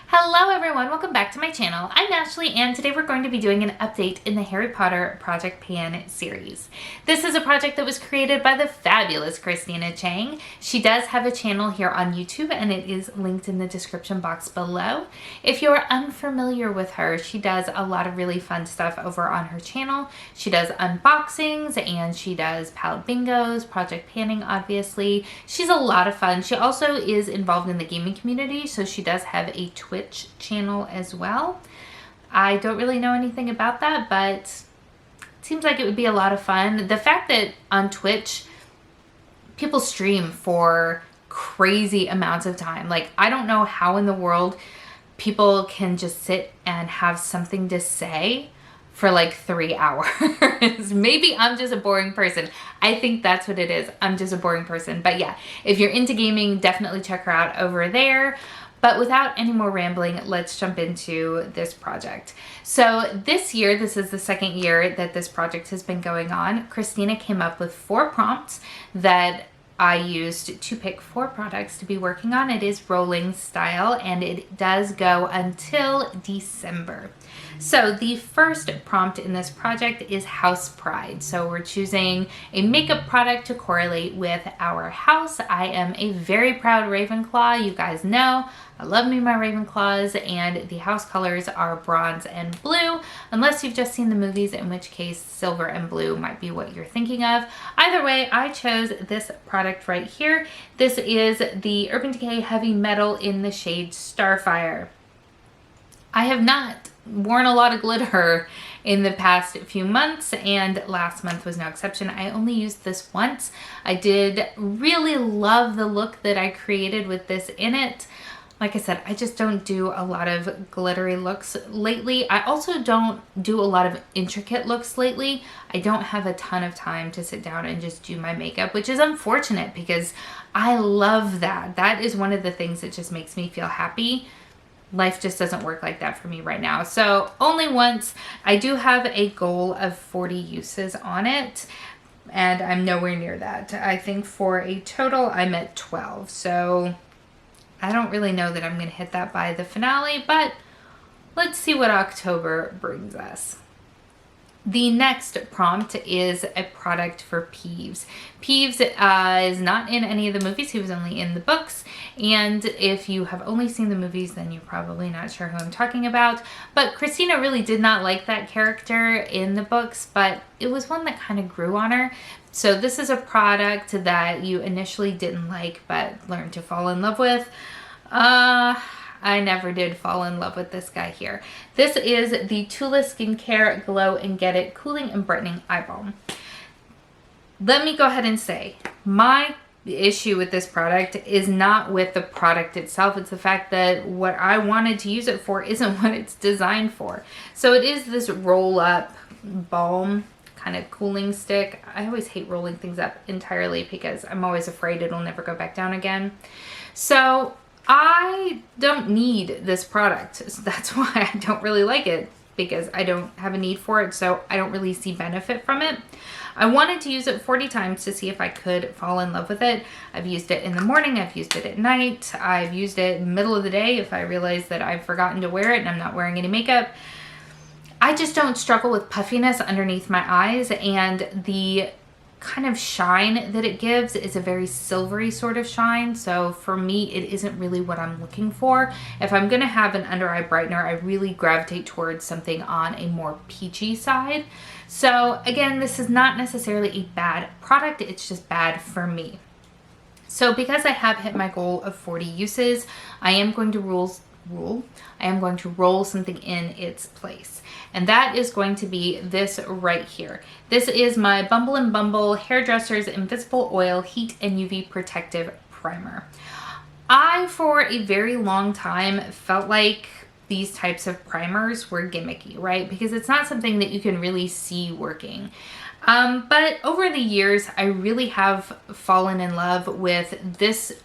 Hello everyone, welcome back to my channel. I'm Ashley and today we're going to be doing an update in the Harry Potter Project Pan series. This is a project that was created by the fabulous Christina Chang. She does have a channel here on YouTube and it is linked in the description box below. If you're unfamiliar with her, she does a lot of really fun stuff over on her channel. She does unboxings and she does palette bingos, project panning obviously. She's a lot of fun. She also is involved in the gaming community, so she does have a Twitch channel as well. I don't really know anything about that, but it seems like it would be a lot of fun. The fact that on Twitch people stream for crazy amounts of time, like I don't know how in the world people can just sit and have something to say for like 3 hours. Maybe I'm just a boring person. I think that's what it is. I'm just a boring person. But yeah, if you're into gaming, definitely check her out over there. But without any more rambling, let's jump into this project. So this year, this is the second year that this project has been going on. Christina came up with 4 prompts that I used to pick 4 products to be working on. It is rolling style and it does go until December. So the first prompt in this project is house pride. So we're choosing a makeup product to correlate with our house. I am a very proud Ravenclaw. You guys know I love me my Ravenclaws, and the house colors are bronze and blue, unless you've just seen the movies, in which case silver and blue might be what you're thinking of. Either way, I chose this product right here. This is the Urban Decay Heavy Metal in the shade Starfire. I have not worn a lot of glitter in the past few months, and last month was no exception. I only used this once. I did really love the look that I created with this in it. Like I said, I just don't do a lot of glittery looks lately. I also don't do a lot of intricate looks lately. I don't have a ton of time to sit down and just do my makeup, which is unfortunate because I love that. That is one of the things that just makes me feel happy. Life just doesn't work like that for me right now. So only once. I do have a goal of 40 uses on it, and I'm nowhere near that. I think for a total, I'm at 12. So I don't really know that I'm going to hit that by the finale, but let's see what October brings us. The next prompt is a product for Peeves. Peeves is not in any of the movies. He was only in the books. And if you have only seen the movies, then you're probably not sure who I'm talking about. But Christina really did not like that character in the books, but it was one that kind of grew on her. So this is a product that you initially didn't like, but learned to fall in love with. I never did fall in love with this guy here. This is the Tula Skincare Glow and Get It Cooling and Brightening Eye Balm. Let me go ahead and say, my issue with this product is not with the product itself. It's the fact that what I wanted to use it for isn't what it's designed for. So it is this roll up balm kind of cooling stick. I always hate rolling things up entirely because I'm always afraid it'll never go back down again. So I don't need this product. So that's why I don't really like it, because I don't have a need for it, so I don't really see benefit from it. I wanted to use it 40 times to see if I could fall in love with it. I've used it in the morning, I've used it at night, I've used it in the middle of the day if I realize that I've forgotten to wear it and I'm not wearing any makeup. I just don't struggle with puffiness underneath my eyes, and the kind of shine that it gives is a very silvery sort of shine. So for me, it isn't really what I'm looking for. If I'm going to have an under eye brightener, I really gravitate towards something on a more peachy side. So again, this is not necessarily a bad product. It's just bad for me. So because I have hit my goal of 40 uses, I am going to roll something in its place. And that is going to be this right here. This is my Bumble and Bumble Hairdresser's Invisible Oil Heat and UV Protective Primer. I, for a very long time, felt like these types of primers were gimmicky, right? Because it's not something that you can really see working. But over the years, I really have fallen in love with this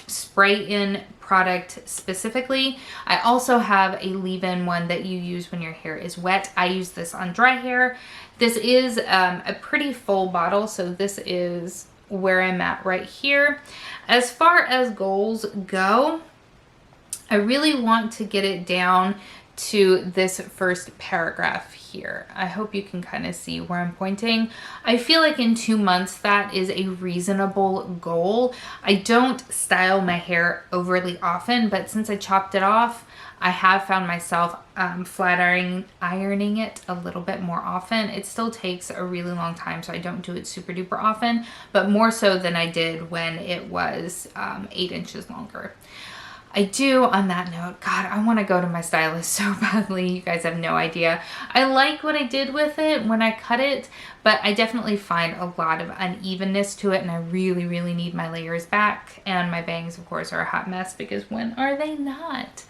spray-in product specifically. I also have a leave-in one that you use when your hair is wet. I use this on dry hair. This is a pretty full bottle, so this is where I'm at right here. As far as goals go, I really want to get it down to this first paragraph here. I hope you can kind of see where I'm pointing. I feel like in 2 months that is a reasonable goal. I don't style my hair overly often, but since I chopped it off, I have found myself flat ironing it a little bit more often. It still takes a really long time, so I don't do it super duper often, but more so than I did when it was 8 inches longer. I do, on that note, God, I want to go to my stylist so badly. You guys have no idea. I like what I did with it when I cut it, but I definitely find a lot of unevenness to it, and I really, really need my layers back. And my bangs, of course, are a hot mess, because when are they not?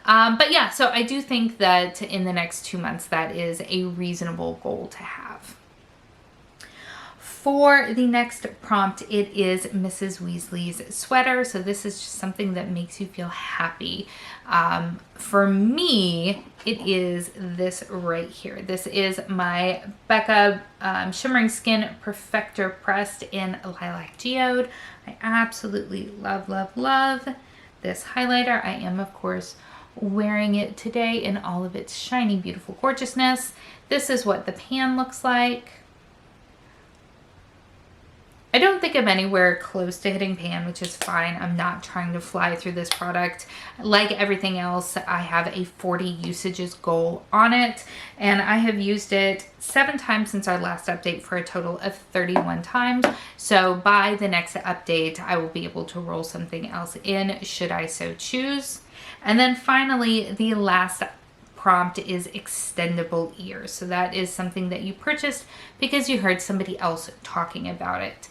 But yeah, so I do think that in the next 2 months, that is a reasonable goal to have. For the next prompt, it is Mrs. Weasley's sweater. So this is just something that makes you feel happy. For me, it is this right here. This is my Becca Shimmering Skin Perfector Pressed in Lilac Geode. I absolutely love, love, love this highlighter. I am, of course, wearing it today in all of its shiny, beautiful gorgeousness. This is what the pan looks like. I don't think I'm anywhere close to hitting pan, which is fine. I'm not trying to fly through this product. Like everything else, I have a 40 usages goal on it, and I have used it 7 times since our last update for a total of 31 times. So by the next update, I will be able to roll something else in should I so choose. And then finally, the last prompt is Extendable Ears. So that is something that you purchased because you heard somebody else talking about it.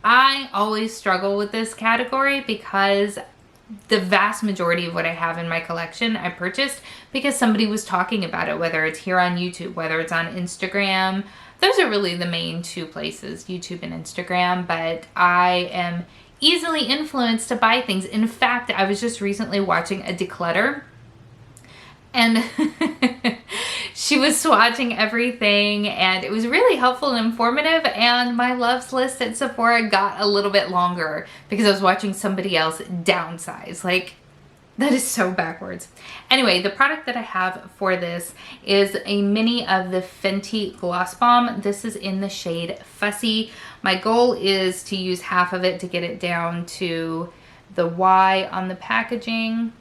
I always struggle with this category because the vast majority of what I have in my collection I purchased because somebody was talking about it, whether it's here on YouTube, whether it's on Instagram. Those are really the main 2 places, YouTube and Instagram, but I am easily influenced to buy things. In fact, I was just recently watching a declutter, and she was swatching everything, and it was really helpful and informative, and my loves list at Sephora got a little bit longer because I was watching somebody else downsize. Like, that is so backwards. Anyway, the product that I have for this is a mini of the Fenty Gloss Bomb. This is in the shade Fussy. My goal is to use half of it to get it down to the Y on the packaging.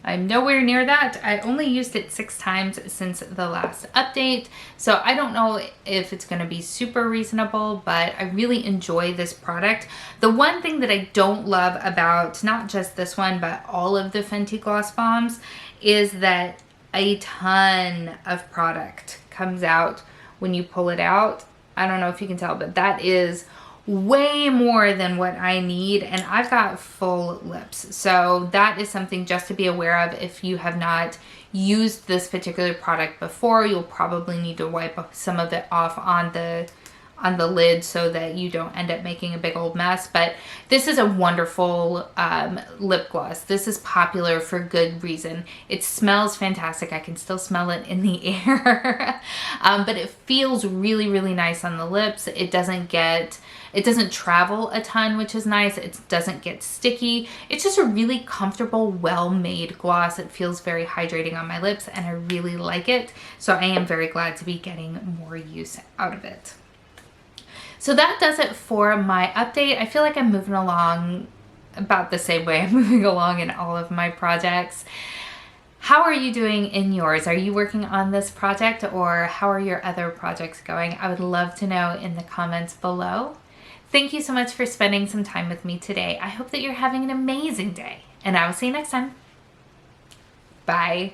I'm nowhere near that. I only used it 6 times since the last update, so I don't know if it's going to be super reasonable, but I really enjoy this product. The one thing that I don't love about not just this one, but all of the Fenty Gloss Bombs is that a ton of product comes out when you pull it out. I don't know if you can tell, but that is way more than what I need, and I've got full lips, so that is something just to be aware of. If you have not used this particular product before, you'll probably need to wipe some of it off on the lid so that you don't end up making a big old mess. But this is a wonderful lip gloss. This is popular for good reason. It smells fantastic. I can still smell it in the air. But it feels really, really nice on the lips. It doesn't travel a ton, which is nice. It doesn't get sticky. It's just a really comfortable, well-made gloss. It feels very hydrating on my lips, and I really like it. So I am very glad to be getting more use out of it. So that does it for my update. I feel like I'm moving along about the same way I'm moving along in all of my projects. How are you doing in yours? Are you working on this project, or how are your other projects going? I would love to know in the comments below. Thank you so much for spending some time with me today. I hope that you're having an amazing day, and I will see you next time. Bye.